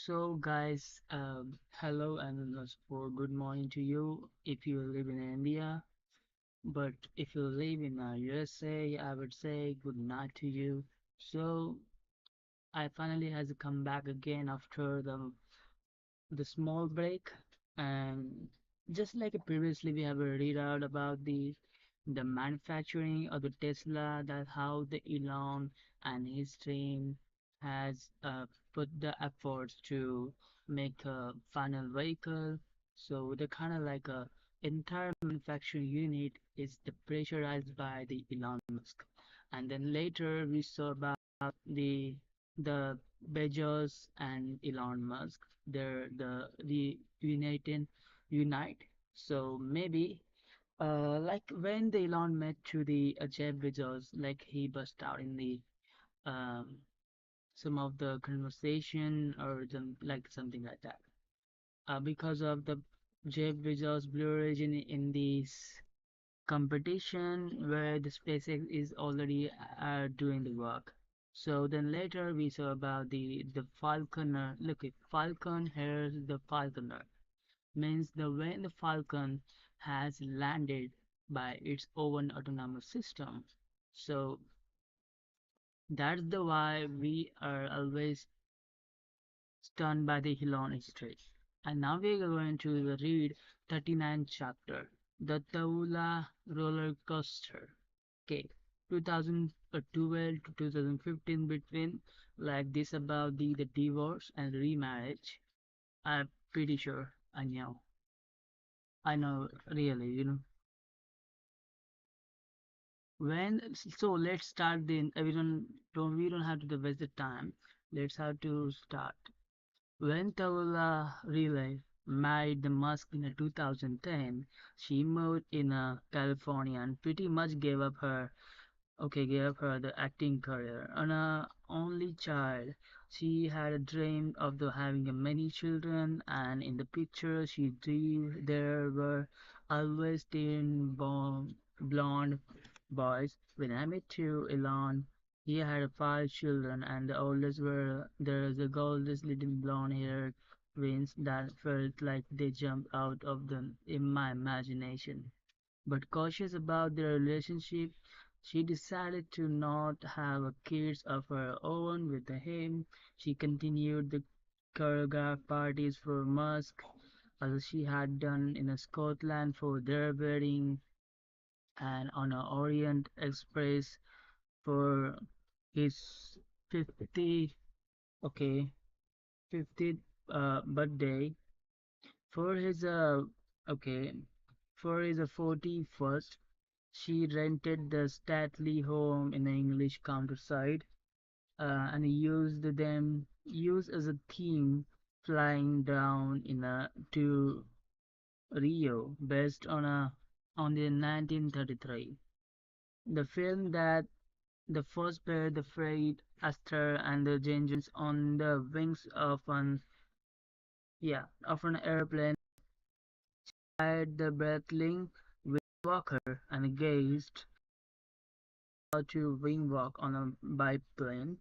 So, guys, hello and for good morning to you if you live in India. But if you live in USA, I would say good night to you. So, I finally has come back again after the small break, and just like previously we have a readout about the manufacturing of the Tesla, that how the Elon and his team has put the efforts to make a final vehicle. So the kind of like a entire manufacturing unit is the pressurized by the Elon Musk, and then later we saw about the Bezos and Elon Musk. They're the unite. So maybe like when the Elon met to the Jeff Bezos, like he burst out in the um some of the conversation or like something like that. Because of the Jeff Bezos blue origin in this competition where the SpaceX is already doing the work. So then later we saw about the Falconer. Look, it Falcon, here's the Falconer. Means the when the Falcon has landed by its own autonomous system. So that's the why we are always stunned by the Elon history. And now we are going to read 39th chapter, the Taula roller coaster. Okay, 2012 to 2015 between like this about the divorce and remarriage. I'm pretty sure I know really, so let's start then. We don't have to waste the time. Let's have to start. When Talulah Relay married the Musk in 2010, she moved in California and pretty much gave up her the acting career. On a only child, she had a dream of having many children, and in the picture she drew there were always blonde boys. When I met to Elon, he had five children, and the oldest were the gorgeous little blonde-haired twins that felt like they jumped out of in my imagination. But cautious about their relationship, she decided to not have kids of her own with him. She continued the choreographed parties for Musk, as she had done in Scotland for their wedding, and on a Orient Express for his 50, okay, 50th birthday. For his okay, for his 41st, she rented the stately home in the English countryside, and used as a theme flying down to Rio, based on the 1933. The film that the first pair the freight Astor and the Gengis on the wings of an airplane fired the breathling Walker and gazed out to wing walk on a biplane,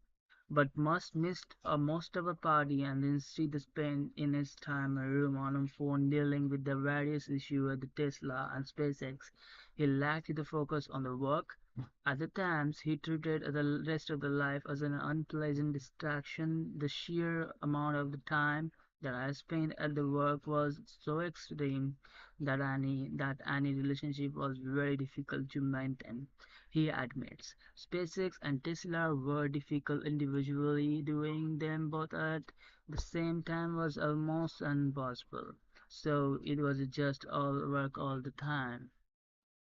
but missed most of a party and instead spent in his time a room on a phone dealing with the various issues at the Tesla and SpaceX. He lacked the focus on the work. At the times, he treated the rest of the life as an unpleasant distraction. The sheer amount of the time that I spent at the work was so extreme that any relationship was very difficult to maintain. He admits SpaceX and Tesla were difficult individually; doing them both at the same time was almost impossible. So it was just all work all the time.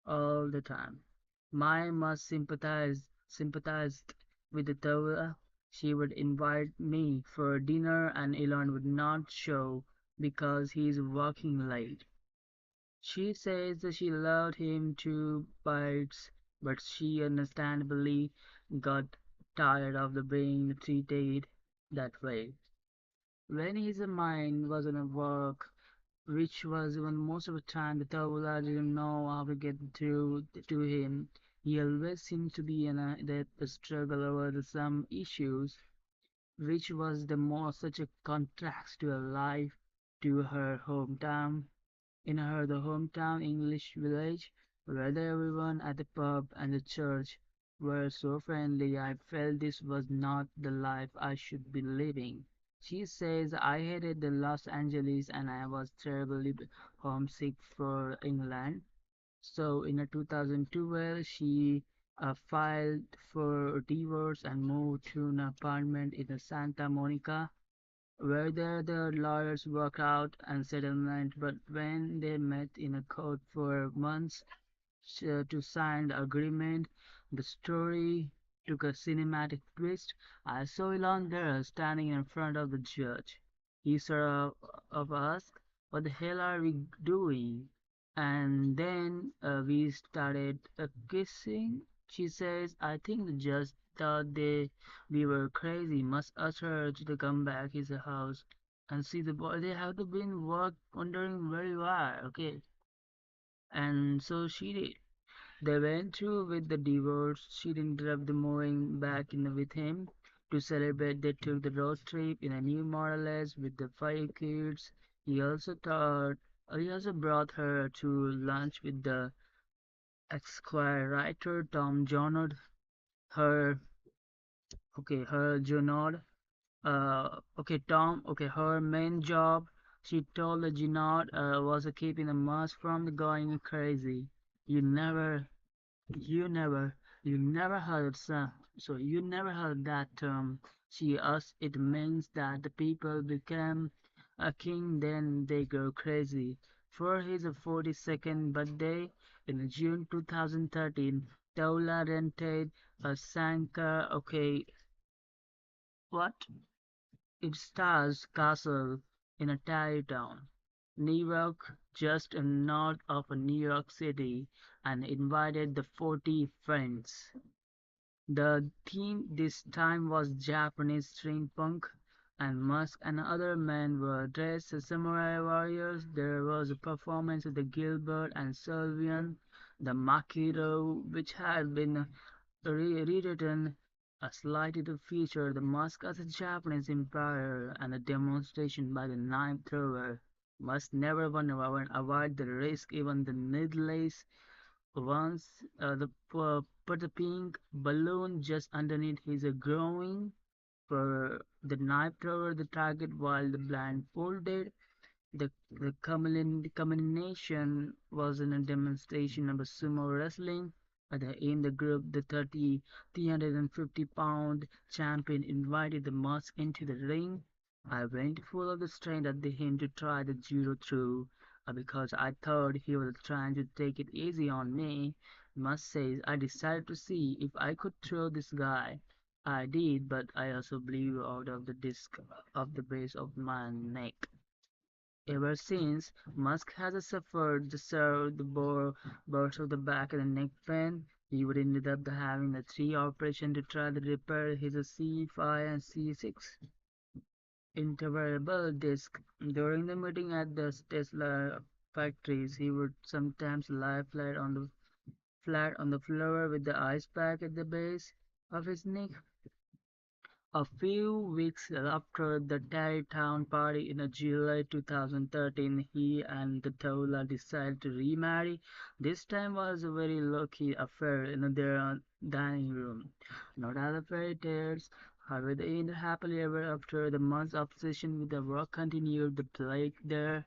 All the time. My must sympathized with the Tawla. She would invite me for dinner and Elon would not show because he's working late. She says that she loved him to bits, but she understandably got tired of the being treated that way. When his mind was on work, which was when most of the time the Tawla didn't know how to get through to him, he always seemed to be in a that struggle over some issues. which was the most such a contrast to her life, to her hometown. In her the hometown English village, where everyone at the pub and the church were so friendly, I felt this was not the life I should be living. She says I hated the Los Angeles and I was terribly homesick for England. So in a 2012, she filed for divorce and moved to an apartment in the Santa Monica, where the lawyers worked out a settlement. But when they met in a court for months to sign the agreement, the story took a cinematic twist. I saw Elon there standing in front of the judge. He sort of asked, "What the hell are we doing?" And then we started kissing. She says, "I think the judge thought we were crazy, must ask her to come back his house and see the boy. They have been wondering where you are, okay?" And so she did. They went through with the divorce. She ended up moving back in with him. To celebrate, they took the road trip in a new Model S with the 5 kids. He also brought her to lunch with the Esquire writer Tom Johnard. Her, her Johnard. Tom. Okay, her main job. She told the Johnard was keeping the musk from the going crazy. You never You never, you never heard you never heard that term. She asked. It means that the people become a king, then they go crazy. For his 42nd birthday in June 2013, Talulah rented a Sanka. Okay, what? It stars castle in a Tarrytown, New York, just north of New York City, and invited the 40 friends. The theme this time was Japanese steampunk, and Musk and other men were dressed as samurai warriors. There was a performance of the Gilbert and Sullivan, the Makito, which had been rewritten slightly to feature the Musk as a Japanese emperor, and a demonstration by the knife thrower. Must never want to avoid the risk, even the needless once put the pink balloon just underneath his growing for the knife thrower the target while the blindfolded. The combination was in a demonstration of a sumo wrestling. In the group, the 350-pound champion invited the mask into the ring. I went full of the strength at him to try the judo through, because I thought he was trying to take it easy on me. Must say, I decided to see if I could throw this guy. I did, but I also blew out of the disc of the base of my neck. Ever since, Musk has suffered the burst of the back and the neck pain. He would ended up having a 3 operation to try to repair his C5 and C6 intervertebral disc. During the meeting at the Tesla factories, he would sometimes lie flat on the floor with the ice pack at the base of his neck. A few weeks after the Tarrytown party in July 2013, he and Talulah decided to remarry. This time was a very lucky affair in their dining room. Not as a fairy tales. However, they ended happily ever after. The month's obsession with the work continued to plague their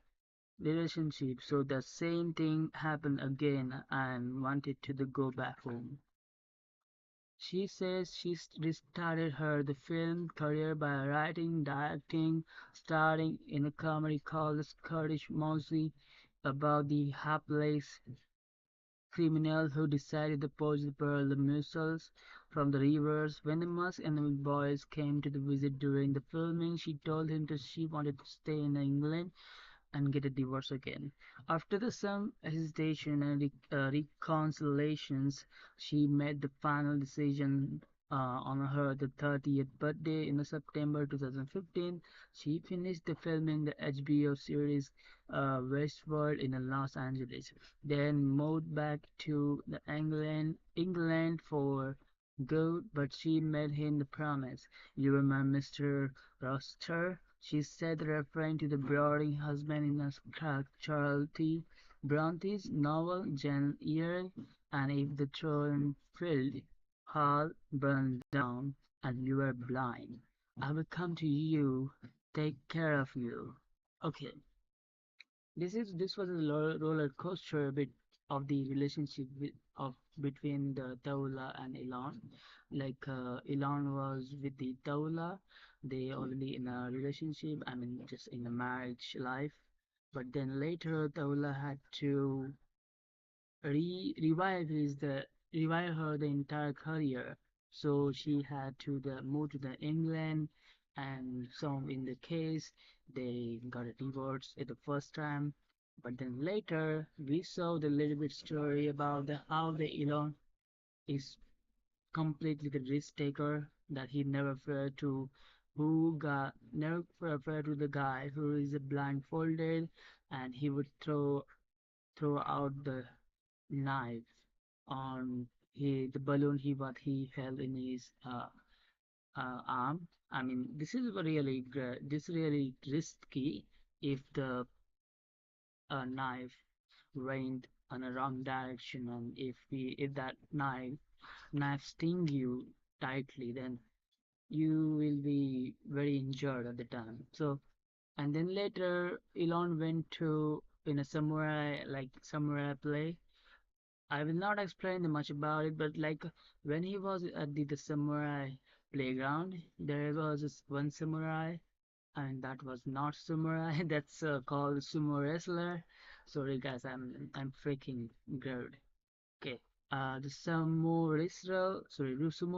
relationship. So the same thing happened again and wanted to go back home. She says she restarted her the film career by writing, directing, starring in a comedy called The Scottish Mousey about the hapless criminal who decided to poach the pearl the mussels from the rivers. When the Musk and the boys came to the visit during the filming, she told him that she wanted to stay in England and get a divorce again. After some hesitation and reconciliations, she made the final decision on her 30th birthday in September 2015. She finished the filming the HBO series Westworld in Los Angeles, then moved back to England for good, but she made him the promise. You remember Mr. Roster? She said, referring to the brooding husband in a Charlotte Bronte's novel Jane Eyre, and if the Thornfield Hall burns down and you are blind, I will come to you, take care of you. Okay, this was a roller coaster bit of the relationship of between the talulah and elon. Like elon was with the talulah, they already in a relationship, I mean just in a marriage life, but then later talulah had to revive her the entire career. So she had to move to the England, and so in the case they got a divorce at the first time. But then later we saw the little bit story about how the Elon is completely the risk taker, that he never feared to who got never feared to the guy who is blindfolded, and he would throw out the knife on the balloon he held in his arm. I mean, this really risky if the knife rained on a wrong direction, and if that knife sting you tightly, then you will be very injured at the time. So, and then later Elon went to in a samurai play. I will not explain much about it, but like when he was at the samurai playground, there was this one samurai, and that was not samurai. That's called sumo wrestler. Sorry guys, I'm freaking good. Okay, the sumo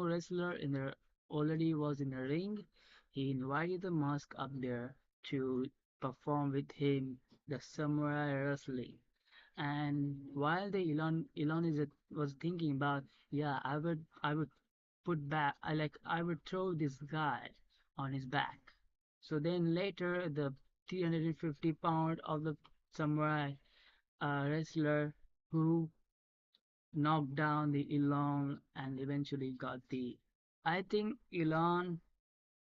wrestler in the already was in the ring. He invited the musk up there to perform with him the samurai wrestling. And while the Elon was thinking about, yeah, I would put back, I would throw this guy on his back. So then later the 350 pound of the samurai wrestler who knocked down the Elon and eventually got the I think Elon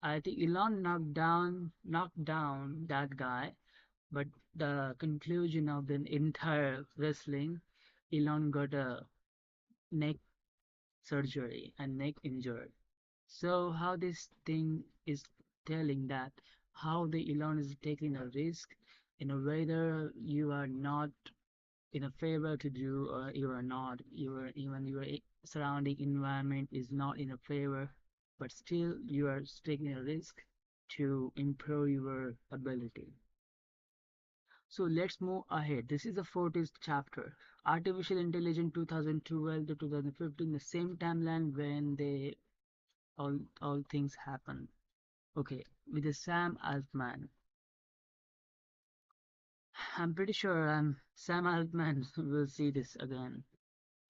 I think Elon knocked down that guy, but the conclusion of the entire wrestling, Elon got a neck surgery and neck injured. So how this thing is telling that how the Elon is taking a risk in a whether you are not in a favor to do, or you are not, even your surrounding environment is not in a favor, but still you are taking a risk to improve your ability. So let's move ahead. This is the 40th chapter. Artificial Intelligence 2012 to 2015, the same timeline when they all things happen. Okay, with the Sam Altman. I'm pretty sure Sam Altman will see this again.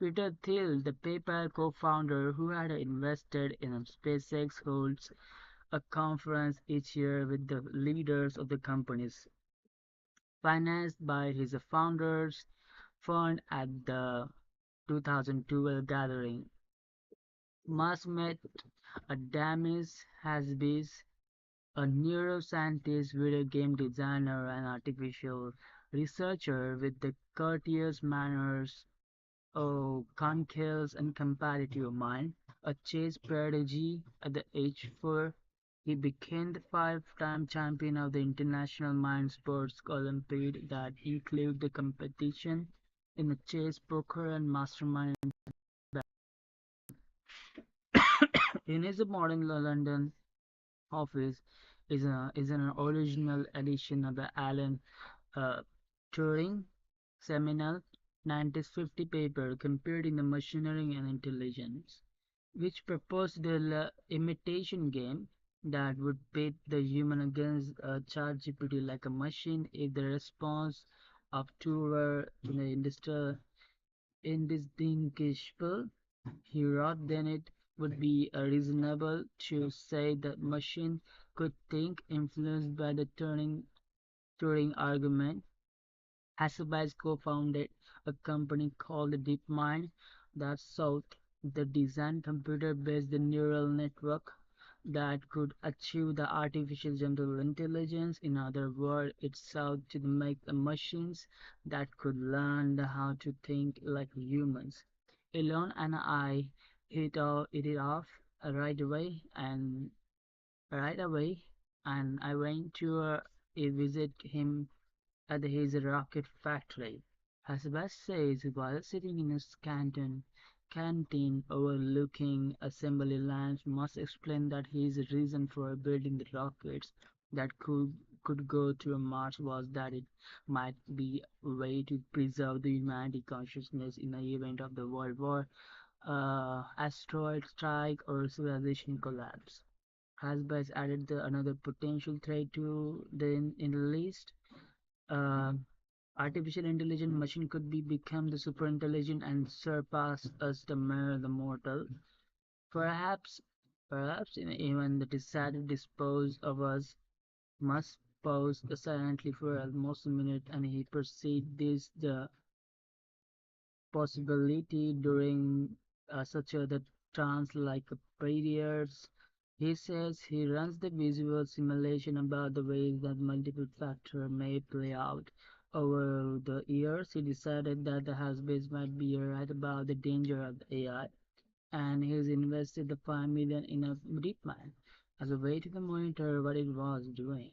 Peter Thiel, the PayPal co-founder who had invested in SpaceX, holds a conference each year with the leaders of the companies, financed by his founders fund at the 2012 gathering. Musk met Adamis Hasbis, a neuroscientist, video game designer, and artificial researcher with the courteous manners, concave and competitive mind. A chess prodigy at the age of 4, he became the five-time champion of the International Mind Sports Olympiad that included the competition in the chess, poker, and mastermind. In his modern London office is an original edition of the Alan uh, Turing seminal 1950 paper comparing the machinery and intelligence, which proposed the imitation game that would pit the human against ChatGPT like a machine if the response of two were indistinguishable. He wrote then it would be reasonable to say that machine could think influenced by the Turing argument. Hasselblad co-founded a company called DeepMind that sought The design computer-based neural network that could achieve the artificial general intelligence. In other words, it sought to make the machines that could learn how to think like humans. Elon and I hit it off right away, right away, and I went to visit him at his rocket factory. As Bess says, while sitting in his canteen overlooking assembly lines, must explain that his reason for building the rockets that could go to Mars was that it might be a way to preserve the humanity consciousness in the event of the World War, asteroid strike, or civilization collapse. Hasbus added another potential threat to in the list. Uh, Artificial intelligent machine could be become the super intelligent and surpass us the mortal. Perhaps even the decided dispose of us must pause silently for almost a minute, and he perceived this the possibility during such a the trance like periods. He says he runs the visual simulation about the ways that multiple factors may play out. Over the years, he decided that the husband might be right about the danger of the AI, and he's invested the 5 million in a deep mine as a way to monitor what it was doing.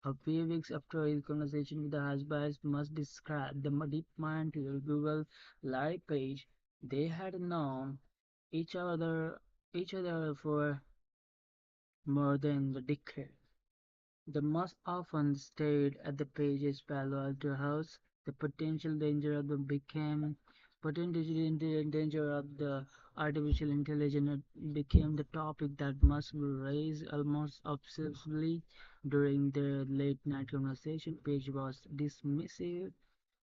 A few weeks after his conversation with the husband must describe the deep mind to Google Larry Page. They had known each other each other for more than a decade. The most often stayed at the Page's Palo Alto house. The potential danger of the artificial intelligence became the topic that must be raised almost obsessively during their late night conversation. Page was dismissive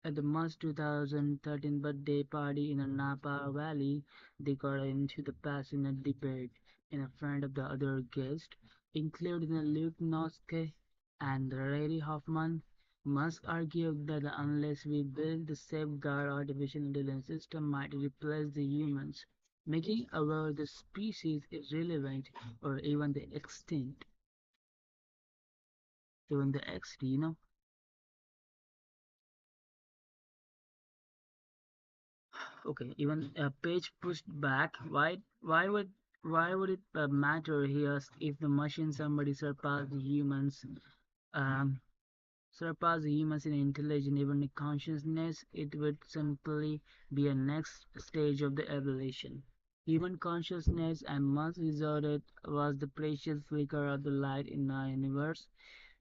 at the Musk 2013 birthday party in a Napa Valley. They got into the passionate debate, and a friend of the other guests, including Luke Noske and Ray Hoffman, Musk argued that unless we build the safeguard artificial intelligence system might replace the humans, making our the species irrelevant or even the extinct. Even the extinct. Okay, even a page pushed back. Why would it matter? He asked if the machine somebody um, surpass the humans in intelligence, even in consciousness. It would simply be a next stage of the evolution. Human consciousness and mass resorted was the precious flicker of the light in our universe.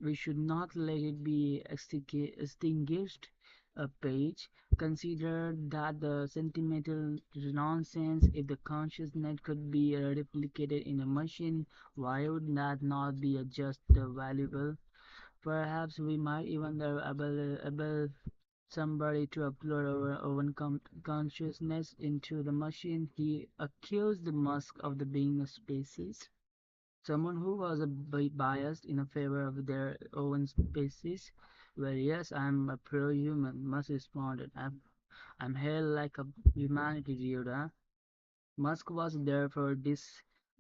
We should not let it be extinguished. A page consider that the sentimental nonsense. If the consciousness could be replicated in a machine, why would that not be just valuable? Perhaps we might even able somebody to upload our own consciousness into the machine. He accused the Musk of the being a species, someone who was biased in a favor of their own species. Well, yes, I'm a pro-human, Musk responded. I'm here like a humanity dude, huh? Musk was therefore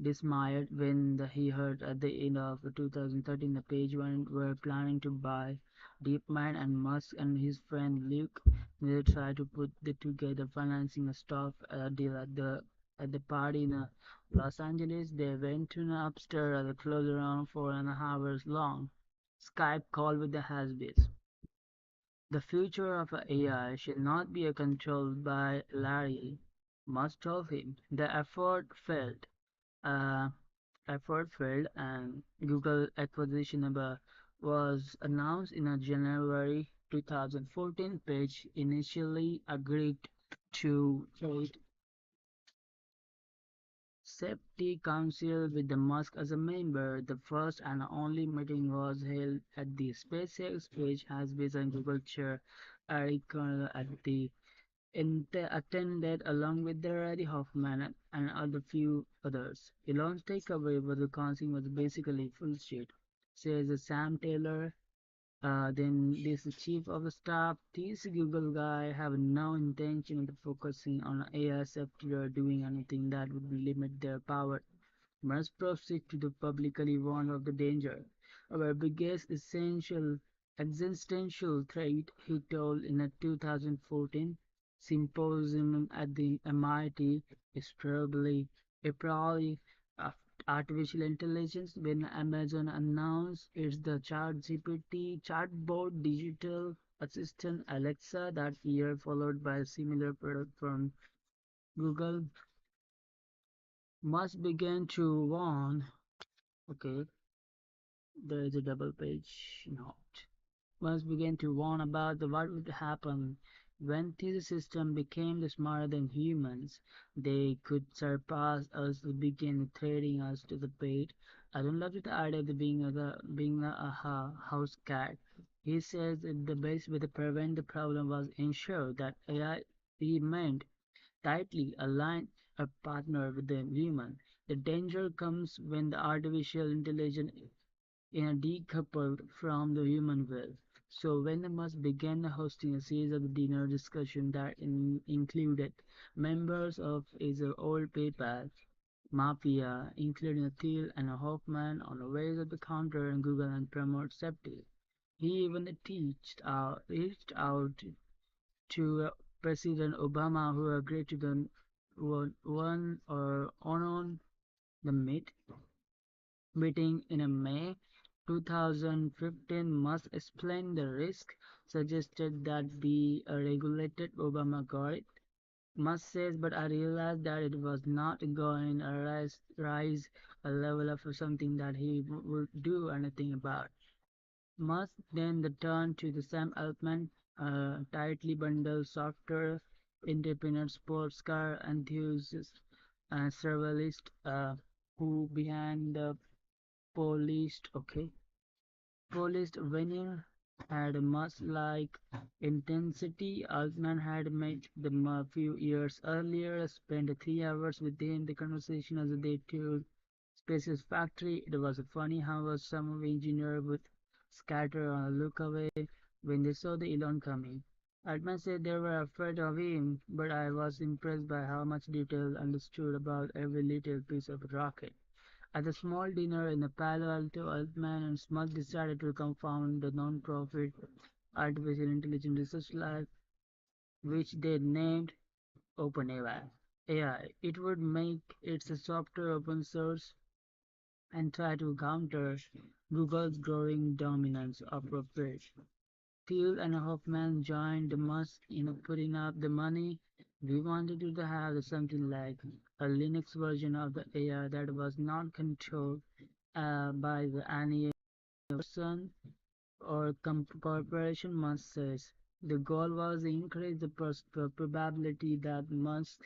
dismayed when he heard at the end of 2013 the page one were planning to buy DeepMind, and Musk and his friend Luke they tried to put together financing a stock deal at the party in Los Angeles. They went to an upstairs at a close around 4.5 hours long Skype call with the Hasbys. The future of AI should not be controlled by Larry, Musk told him. The Uh, effort failed, and Google acquisition was announced in a January 2014. Page initially agreed to trade Safety Council with the Musk as a member. The first and only meeting was held at the SpaceX, which has been Google chair Eric at the attended along with the Reddy Hoffman and other few others. Elon's takeaway was the council was basically full shit, says Sam Taylor, Then this chief of the staff, this Google guy, have no intention of focusing on AI safety or doing anything that would limit their power. Must proceed to the publicly warn of the danger. Our biggest existential threat, he told in a 2014 symposium at the MIT, is probably uh, artificial intelligence. When Amazon announced it's the ChatGPT chatbot digital assistant Alexa that year, followed by a similar product from Google, Musk began to warn. Okay, there is a double page note. Musk began to warn about what would happen when these systems became smarter than humans. They could surpass us, begin threatening us to the bait. I don't love the idea of being a house cat. He says that the best way to prevent the problem was ensure that AI remained tightly aligned a partner with the human. The danger comes when the artificial intelligence is decoupled from the human will. So when the Musk began hosting a series of dinner discussion that included members of his old PayPal mafia, including Thiel and Hoffman, on the ways of the counter and Google and promote safety. He even reached out to President Obama, who agreed to the one or on the meeting in a May 2015 must explain the risk, suggested that be a regulated. Obama got it. Musk says, but I realized that it was not going to rise a level of something that he would do anything about. Musk then turned to the Sam Altman, a tightly bundled software entrepreneur, sports car enthusiast, and survivalist, who behind the polished, okay, polished veneer had a Musk-like intensity. Altman had met them a few years earlier, spent 3 hours with him. The conversation as they toured Space's factory. It was funny how some engineer would scatter or look away when they saw the Elon coming. Altman said they were afraid of him, but I was impressed by how much detail understood about every little piece of rocket. At a small dinner in Palo Alto, Altman and Musk decided to confound the non-profit artificial intelligence research lab, which they named OpenAI. AI. It would make its software open source and try to counter Google's growing dominance of profit. Thiel and Hoffman joined Musk in putting up the money. We wanted to have something like a Linux version of the AI that was not controlled by any person or corporation, Musk says. The goal was to increase the probability that Musk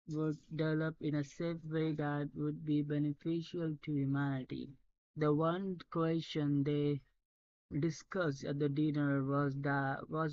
would develop in a safe way that would be beneficial to humanity. The one question they discussed at the dinner was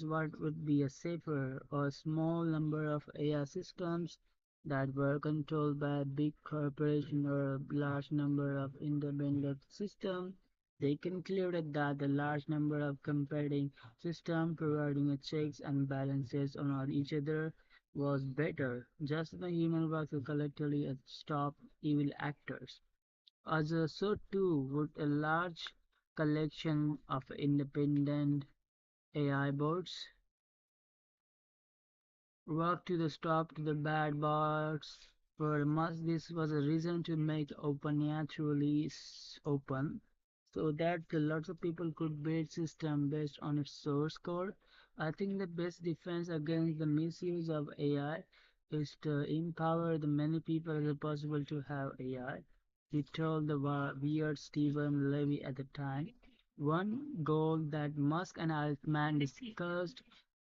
what would be a safer or small number of AI systems that were controlled by a big corporation or a large number of independent systems. They concluded that the large number of competing systems providing a checks and balances on each other was better. Just the human works collectively stop evil actors. As so too would a large collection of independent AI bots work to the stop to the bad bots. For Musk, this was a reason to make OpenAI truly open, so that lots of people could build system based on its source code. I think the best defense against the misuse of AI is to empower the many people as possible to have AI. He told the weird Stephen Levy at the time. One goal that Musk and Altman discussed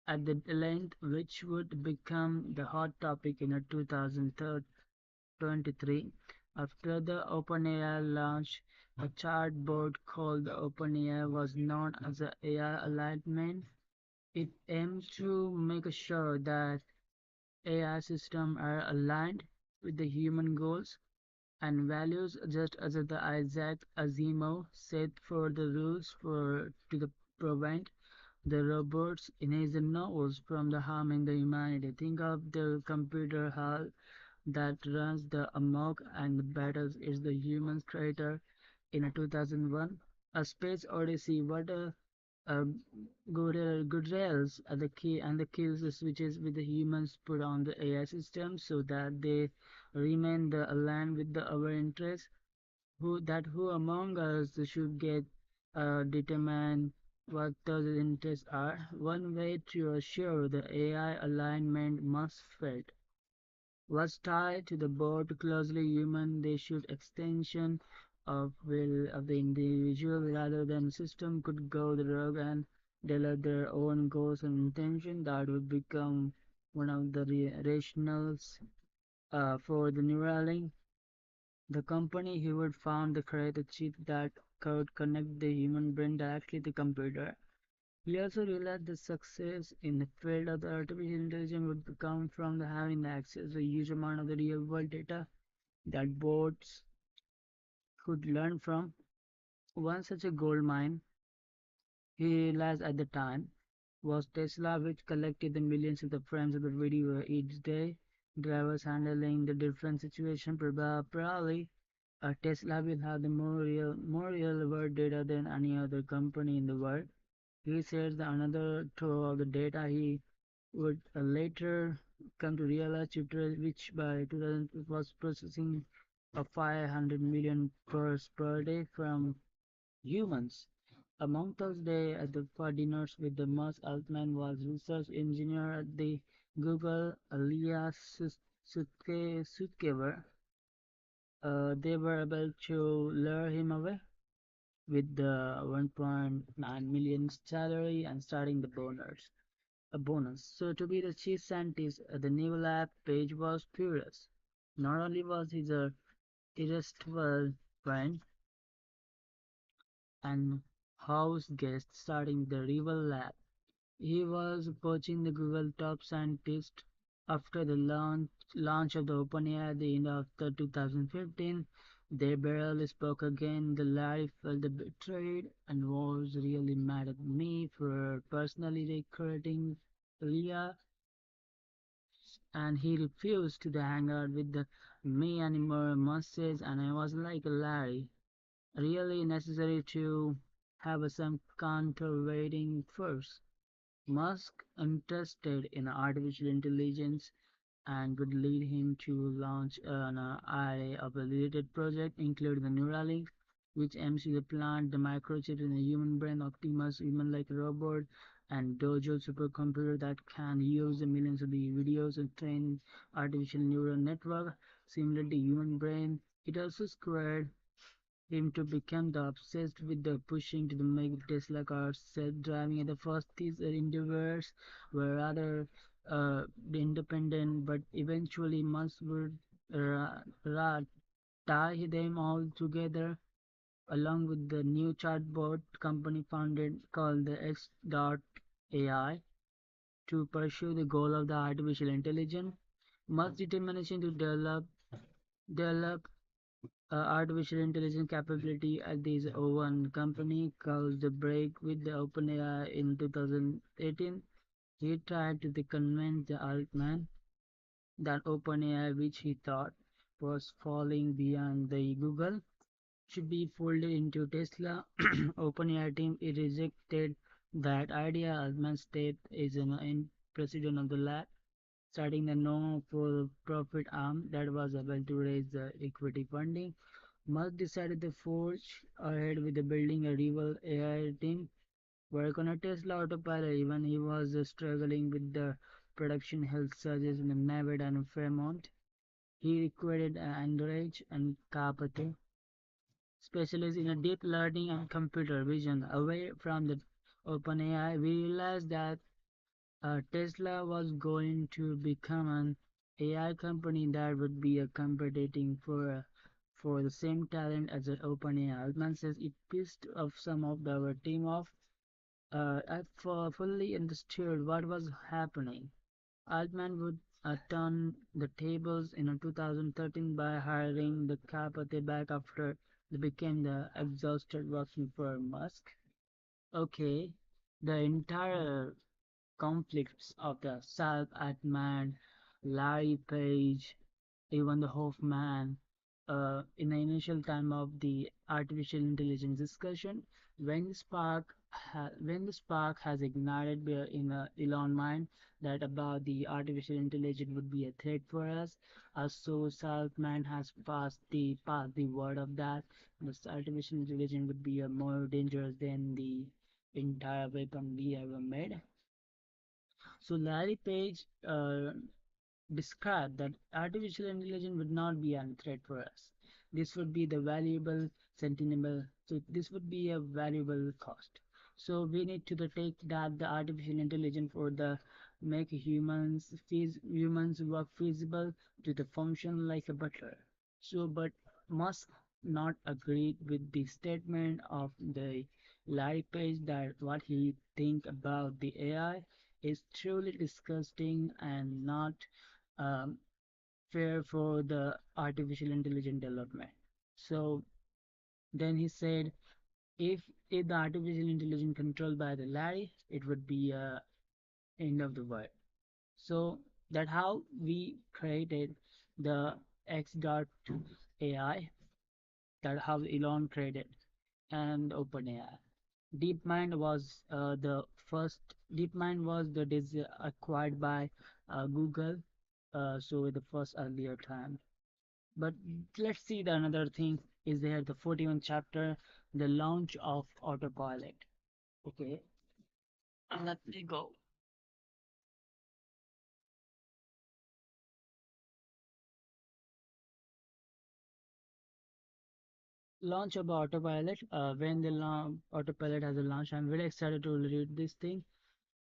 at the length, which would become the hot topic in 2023 after the OpenAI launch. A chatbot called the OpenAI was known as the AI Alignment. It aims to make sure that AI systems are aligned with the human goals and values, just as the Isaac Asimov set for the rules for to the prevent the robots in his novels from the harming the humanity. Think of the computer hall that runs the amok and the battles is the human creator in a 2001. A Space Odyssey. What a good rails are the key and the kills the switches with the humans put on the AI system so that they remain the aligned with the our interests. Who among us should get determine what those interests are. One way to assure the AI alignment must fit was tied to the board closely human. They should extension of will of the individual rather than system could go the rogue and develop their own goals and intention that would become one of the rationals for the Neuralink. The company he would found the create chip that could connect the human brain directly to the computer. We also realized the success in the field of the artificial intelligence would come from the having the access to a huge amount of the real world data that bots could learn from. One such a gold mine he realized at the time was Tesla, which collected the millions of the frames of the video each day. Drivers handling the different situation probably Tesla will have the more real world data than any other company in the world. He says that another trove of the data he would later come to realize Twitter, which by 2000 was processing 500 million per day from humans. Among those day at the for dinners with the Musk Altman was research engineer at the Google, Alia Sutkever. They were able to lure him away with the 1.9 million salary and starting the bonus. So to be the chief scientist at the new lab, Page was furious. Not only was he a irresistible friend and house guest starting the rival lab, he was poaching the Google top scientist after the launch of the OpenAI at the end of the 2015. They barely spoke again. The Larry felt betrayed and was really mad at me for personally recruiting Leah, and he refused to hang out with me anymore. Must say, and I was like Larry, really necessary to have some counterweighting force. Musk interested in artificial intelligence and would lead him to launch an array of related projects, including the Neuralink, which aims to plant the microchip in the human brain, Optimus human-like robot, and Dojo supercomputer that can use the millions of the videos and train artificial neural network similar to human brain. It also squared him to become the obsessed with the pushing to the make Tesla cars self-driving. At the first these endeavors were rather independent, but eventually Musk would tie them all together along with the new chatbot company founded called the X.AI to pursue the goal of the artificial intelligence. Musk's determination to develop artificial intelligence capability at this one company caused the break with the OpenAI in 2018. He tried to convince the Altman that OpenAI, which he thought was falling beyond the Google, should be folded into Tesla. OpenAI team rejected that idea. Altman stayed as an president of the lab, starting the no-for-profit arm that was able to raise the equity funding. Musk decided to forge ahead with the building a rival AI team work on a Tesla autopilot even he was struggling with the production health surges in Nevada and Fremont. He recruited Andrej and Carpenter, specialists in a deep learning and computer vision. Away from the OpenAI, we realized that Tesla was going to become an AI company that would be competing for the same talent as an OpenAI. Altman says it pissed off some of our team off. I fully understood what was happening. Altman would turn the tables in 2013 by hiring the Carpathe back after they became the exhausted working for Musk. Okay, The entire conflicts of the South Atman, Larry Page, even the Hoffman, in the initial time of the artificial intelligence discussion, when the spark has ignited in Elon mind that about the artificial intelligence would be a threat for us, so Saltman has passed the word of that this artificial intelligence would be more dangerous than the entire weapon we ever made. So Larry Page described that artificial intelligence would not be a threat for us. This would be the valuable sentinel. So this would be a valuable cost. So we need to take that the artificial intelligence for the make humans work feasible to the function like a butler. So but Musk not agreed with the statement of the Larry Page that what he think about the AI is truly disgusting and not um, fair for the artificial intelligence development. So then he said, if if the artificial intelligence controlled by the Larry, it would be end of the world. So that how we created the X dot AI. That how Elon created and OpenAI. DeepMind was the first. DeepMind was the acquired by Google. So the first earlier time. But let's see the another thing is there the 41st chapter, the launch of autopilot. Okay, let me go. Launch of autopilot. When the autopilot has a launch, I'm very excited to read this thing.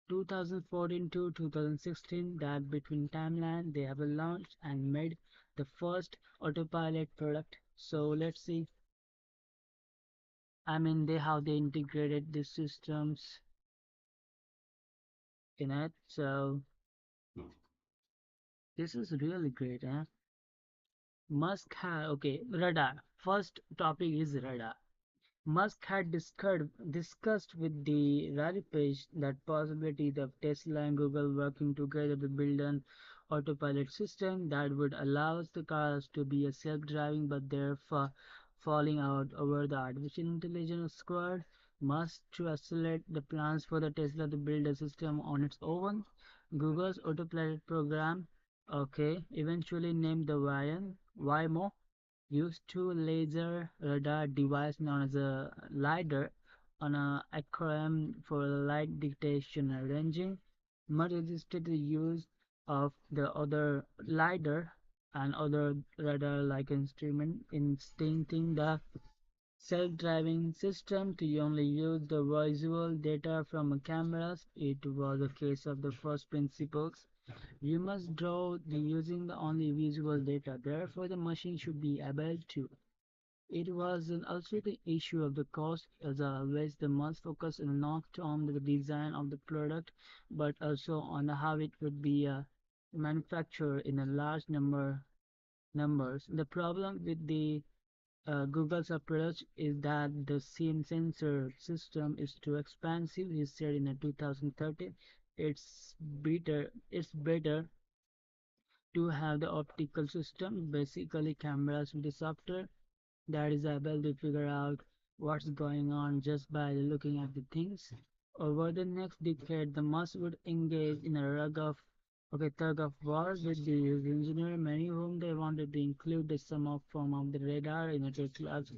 2014 to 2016, that between timeline they have launched and made the first autopilot product. So let's see. I mean, they integrated these systems in it. So this is really great, eh? Musk had okay radar. First topic is radar. Musk had discussed with the Larry Page that possibility of Tesla and Google working together to build an autopilot system that would allow the cars to be a self-driving but therefore falling out over the artificial intelligence squad. Musk to accelerate the plans for the Tesla to build a system on its own. Google's autopilot program, okay, eventually named the Waymo, used two laser radar device known as a LiDAR on an acronym for light detection and ranging. Much resisted the use of the other LiDAR and other radar-like instrument, instincting the self-driving system to only use the visual data from cameras. It was a case of the first principles. You must draw the using the only visual data. Therefore, the machine should be able to. It was also the issue of the cost, as always. The most focus not on the design of the product, but also on how it would be manufactured in a large numbers. The problem with the Google's approach is that the same sensor system is too expensive. He said in 2013, it's better to have the optical system, basically cameras with the software that is able to figure out what's going on just by looking at the things. Over the next decade, the Musk would engage in a tug of war with the engineer, many whom they wanted to include the some of form of the radar in a class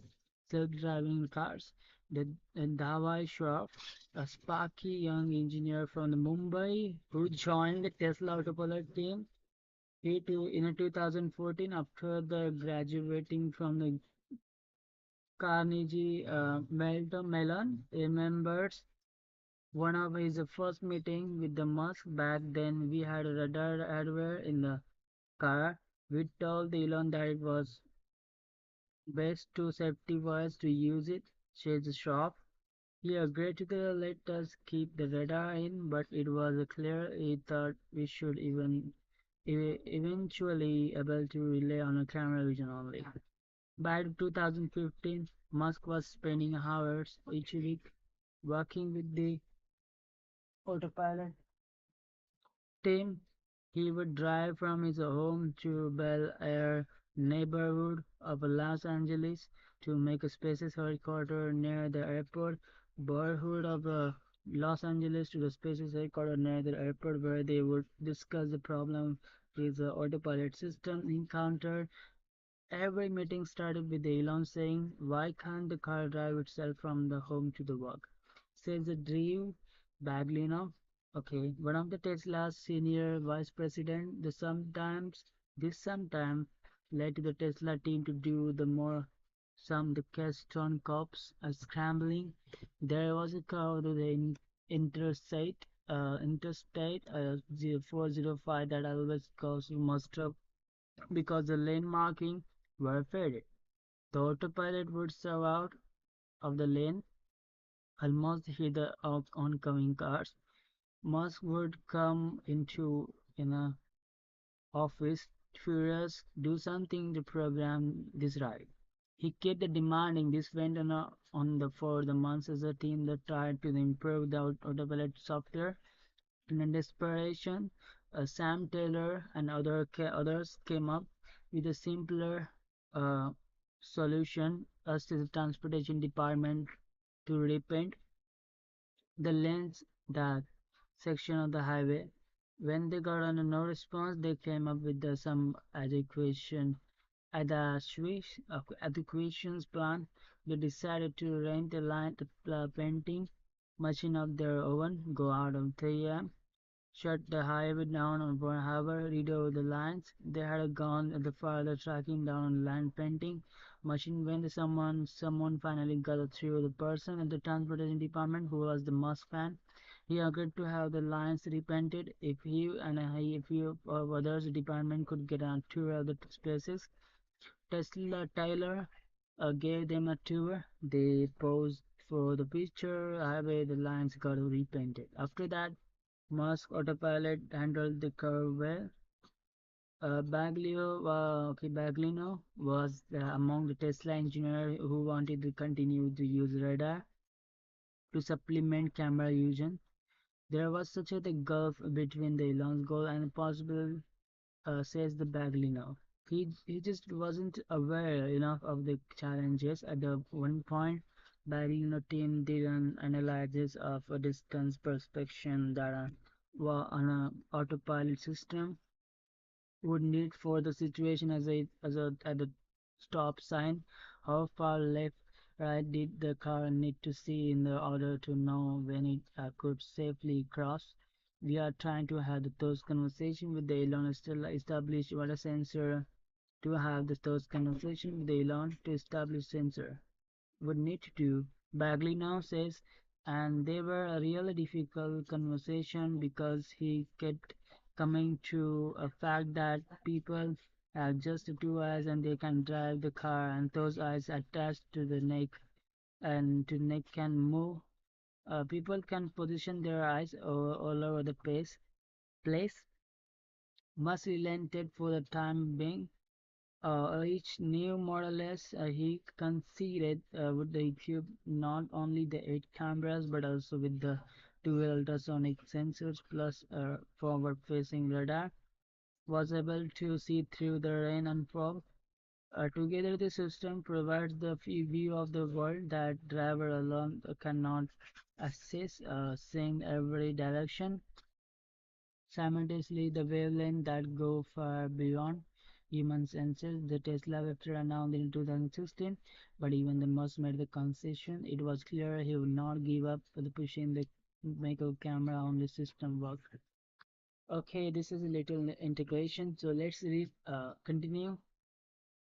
self-driving cars. The Dawai Shroff, a sparky young engineer from the Mumbai who joined the Tesla Autopilot team, he too in 2014 after the graduating from the Carnegie Mellon remembers one of his first meeting with the Musk. Back then we had a radar hardware in the car. We told Elon that it was best to safety wise to use it, says the shop. He agreed to let us keep the radar in, but it was clear he thought we should eventually able to rely on a camera vision only. By 2015, Musk was spending hours each week working with the autopilot. Tim, he would drive from his home to Bel Air neighborhood of Los Angeles to make a spaces headquarters near the airport, neighborhood of Los Angeles to the spaces headquarters near the airport where they would discuss the problem his autopilot system encountered. Every meeting started with Elon saying, "Why can't the car drive itself from the home to the work?" Says the Drew Baglino, okay, one of the Tesla's senior vice president. This sometimes led to the Tesla team to do the more some the Keystone Cops scrambling. There was a car to the interstate 405 that always caused most of because the lane marking were faded. The autopilot would serve out of the lane, almost hit the oncoming cars. Musk would come into in a office furious, do something to program this right. He kept demanding this went on the for the months as a team that tried to improve the autopilot software. In desperation, Sam Taylor and others came up with a simpler uh, solution, asked the transportation department to repaint the lanes that section of the highway. When they got on no response, they came up with some adequations plan. They decided to rent a line painting machine of their own, go out at 3 a.m., shut the highway down on one hour, read over the lines. They had gone the farther tracking down land painting machine when someone finally got through the person at the transportation department who was the Musk fan. He agreed to have the lines repainted if he of others department could get a tour of the spaces. Tesla Tyler gave them a tour. They posed for the picture. Highway the lines got repainted. After that, Musk Autopilot handled the curve well. Baglino was among the Tesla engineers who wanted to continue to use radar to supplement camera vision. There was such a gulf between the Elon's goal and possible, says the Baglino. He just wasn't aware enough of the challenges. At the one point, Baglino team did an analysis of a distance perception that were on a autopilot system would need for the situation as a at the stop sign. How far left, right did the car need to see in order to know when it could safely cross? We are trying to have those conversations with the Elon still establish what a sensor to have those conversations with the Elon to establish sensor would need to do. Bagley now says, and they were a really difficult conversation because he kept coming to a fact that people have just two eyes and they can drive the car and those eyes attached to the neck and to neck can move. People can position their eyes all over the place. Must relented for the time being. Each new Model S he conceded would equip not only the 8 cameras but also with the dual ultrasonic sensors plus forward-facing radar, was able to see through the rain and fog. Together, the system provides the view of the world that driver alone cannot assess, seeing every direction. Simultaneously, the wavelength that go far beyond human senses. The Tesla website announced in 2016, but even the Musk made the concession. It was clear he would not give up for the pushing the make a camera only system work. Okay, this is a little integration. So let's continue.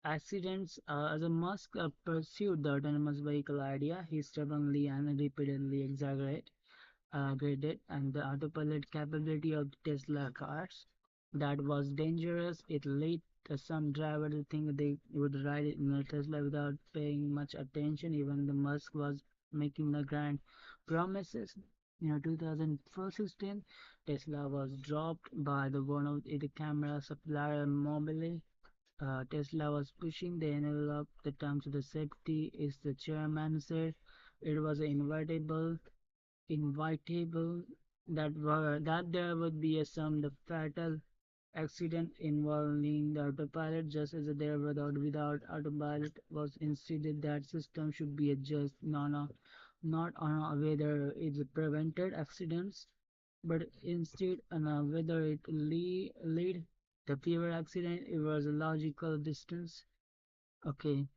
Accidents. As a Musk pursued the autonomous vehicle idea, he stubbornly and repeatedly graded and the autopilot capability of Tesla cars. That was dangerous. It led some drivers to think they would ride in a Tesla without paying much attention. Even the Musk was making the grand promises. In 2016, Tesla was dropped by the one of the camera supplier Mobile. Tesla was pushing the envelope. The terms of the safety is the chairman said. It was inevitable that there would be some the fatal accident involving the autopilot, just as there without autopilot was insisted that system should be adjusted not on whether it prevented accidents, but instead on whether it lead the fewer accident. It was a logical distance. Okay,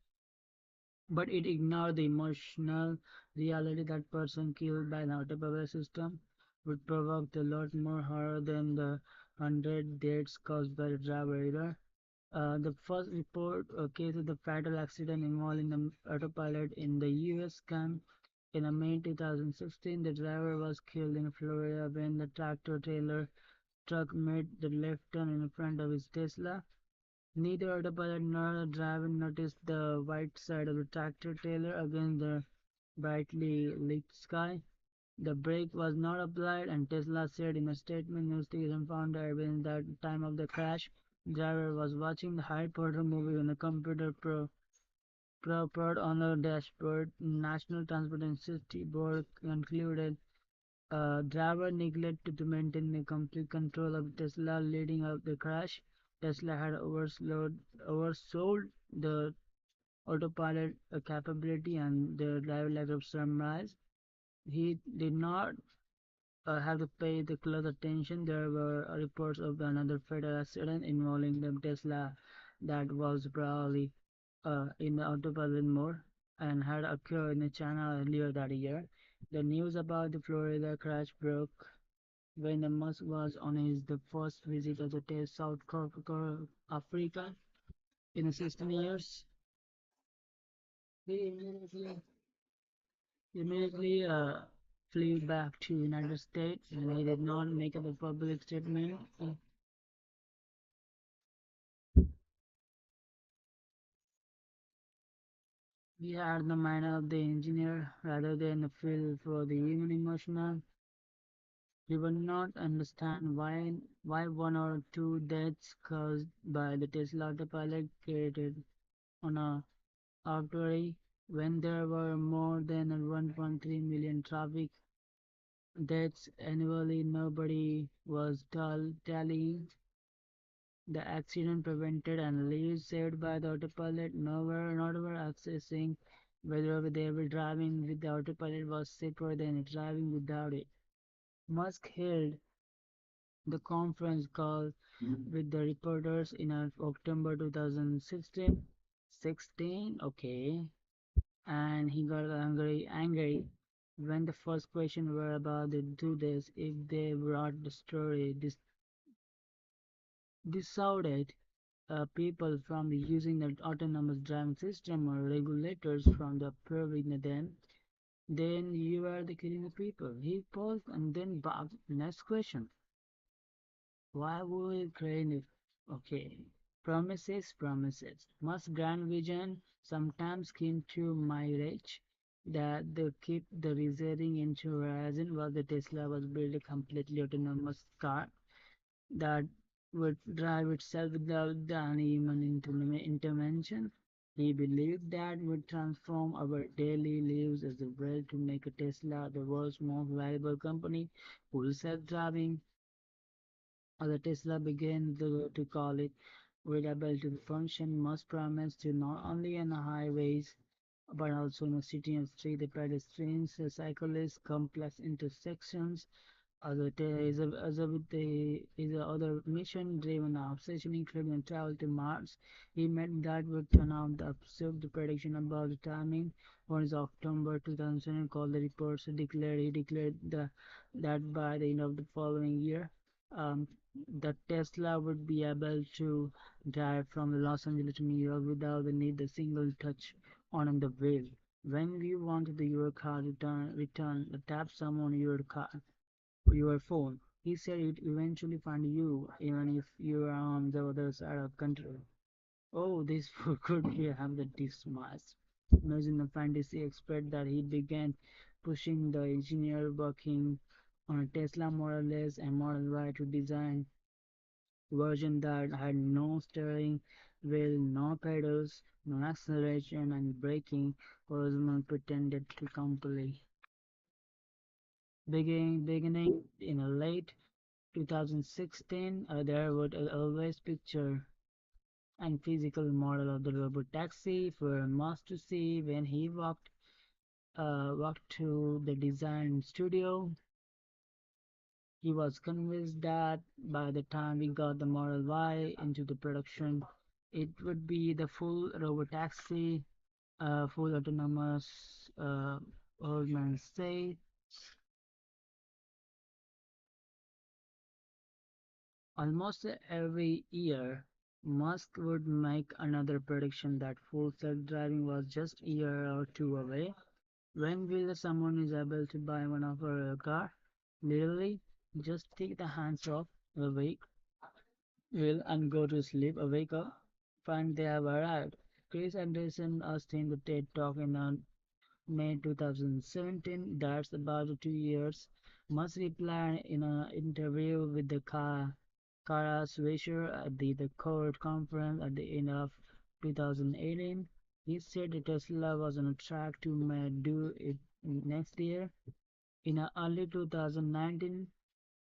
but it ignored the emotional reality that person killed by an autopilot system would provoke a lot more horror than the 100 deaths caused by the driver error. The first report case of the fatal accident involving the autopilot in the US came in May 2016. The driver was killed in Florida when the tractor trailer truck made the left turn in front of his Tesla. Neither autopilot nor the driver noticed the white side of the tractor trailer against the brightly lit sky. The brake was not applied, and Tesla said in a statement investigation found evidence that at the time of the crash, the driver was watching the Harry Potter movie on the computer propped on the dashboard. National Transportation Safety Board concluded driver neglected to maintain the complete control of Tesla leading up the crash. Tesla had oversold the autopilot capability and the driver lack of sunrise. He did not have to pay the close attention. There were reports of another fatal accident involving the Tesla that was probably in the autopilot mode and had occurred in China earlier that year. The news about the Florida crash broke when the Musk was on his the first visit of the South Africa in 16 years. He immediately flew back to United States and he did not make a public statement. He had the mind of the engineer rather than a feel for the human emotional. He would not understand why one or two deaths caused by the Tesla autopilot created on a artery when there were more than 1.3 million traffic deaths annually. Nobody was tallying the accident prevented and lives saved by the autopilot. Nowhere accessing whether they were driving with the autopilot was safer than driving without it. Musk held the conference call with the reporters in October 2016. 16, okay, and he got angry when the first question were about the two days if they brought the story dissuaded people from using the autonomous driving system or regulators from the approving them, then you are the killing the people. He paused and then barked. Next question. Why would we create it? Okay. Promises. Must grand vision sometimes came to my reach that they keep the resetting into horizon while the Tesla was built a completely autonomous car that would drive itself without any human intervention. He believed that would transform our daily lives as well to make a Tesla the world's most valuable company. Full self-driving, or the Tesla began to call it, would able to function must promise to not only on the highways but also in the city and street, the pedestrians, the cyclists, complex intersections, is a other mission-driven obsession, including travel to Mars. He met that would turn out the absurd prediction about the timing. On his October 2007 call, the reports declared he declared that by the end of the following year, um, the Tesla would be able to drive from Los Angeles to New York without the need a single touch on the wheel. When you want your car to return, tap some on your car your phone. He said it eventually find you even if you are on the other side of the country. Oh, this could be have the dismiss. Imagine the fantasy expert that he began pushing the engineer working on a Tesla Model S and Model Y to design version that had no steering wheel, no pedals, no acceleration and braking. Osman pretended to complete Beginning in a late 2016, there would always picture and physical model of the robot taxi for Musk to see when he walked to the design studio. He was convinced that by the time we got the Model Y into the production, it would be the full robot taxi, full autonomous, old man say. Almost every year, Musk would make another prediction that full self-driving was just a year or two away. When will someone is able to buy one of our car? Literally, just take the hands off the wheel and go to sleep. Wake up, find they have arrived. Chris Anderson asked him the TED Talk in May 2017. That's about 2 years. Musk replied in an interview with the Kara Swisher at the Core conference at the end of 2018. He said that Tesla was on track to do it next year. In early 2019,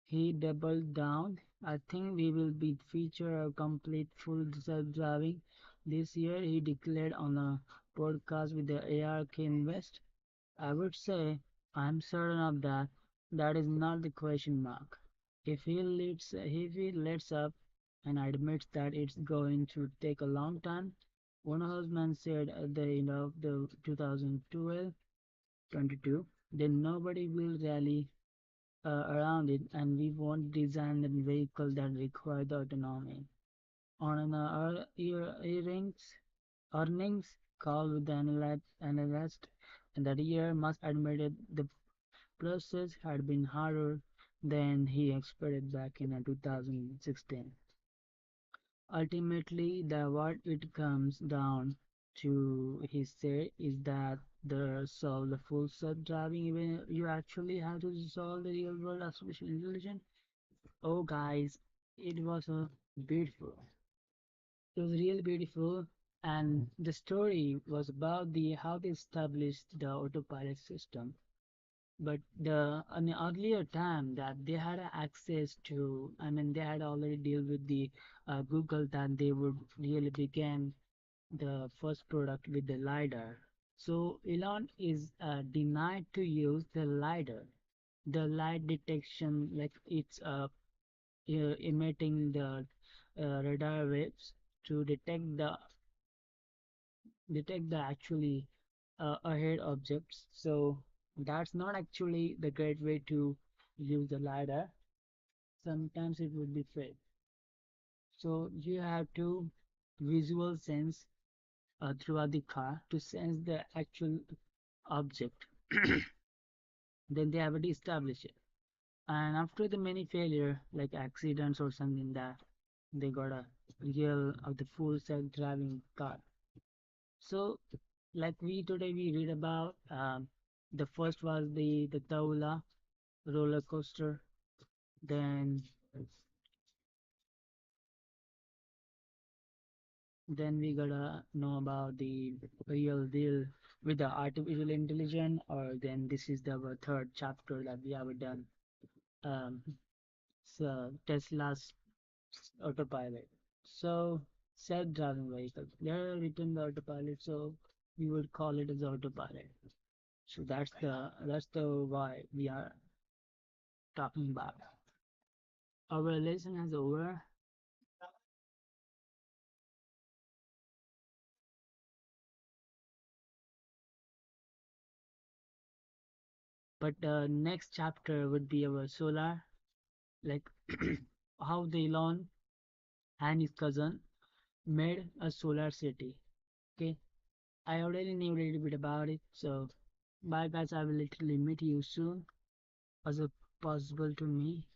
he doubled down. I think we will be feature a complete full self-driving this year, he declared on a podcast with the ARK Invest. I would say I'm certain of that. That is not the question mark. If he lets up and admits that it's going to take a long time, one husband said at the end of the 2012 22, then nobody will rally around it, and we won't design a vehicle that require the autonomy. On an earnings call with the analyst that year, Musk admitted the process had been harder than he expected back in 2016. Ultimately, what it comes down to, he said, is that the solve the full self-driving, even you actually have to solve the real-world artificial intelligence. Oh, guys, it was a beautiful. It was really beautiful, and the story was about the how they established the autopilot system. But in the earlier time that they had access to, I mean, they had already dealt with the Google that they would really begin the first product with the lidar. So Elon is denied to use the lidar, the light detection, like it's emitting the radar waves to detect the actually ahead objects. So that's not actually the great way to use the lidar. Sometimes it would be fake. So you have to visual sense throughout the car to sense the actual object. Then they have to establish it. And after the many failure, like accidents or something that they got a real of the full self-driving car. So like we today we read about the first was the talulah roller coaster. Then we gotta know about the real deal with the artificial intelligence, or then this is the our third chapter that we have done. Um, so Tesla's autopilot. So self-driving vehicles. They are written the autopilot, so we would call it as autopilot. So that's the why we are talking about. Our lesson is over, but the next chapter would be our solar, like how the Elon and his cousin made a solar city. Okay, I already knew a little bit about it, so bye guys. I will literally meet you soon as a possible to me.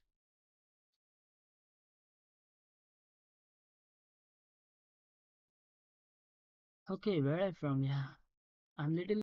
Okay, where I from? Yeah, I'm little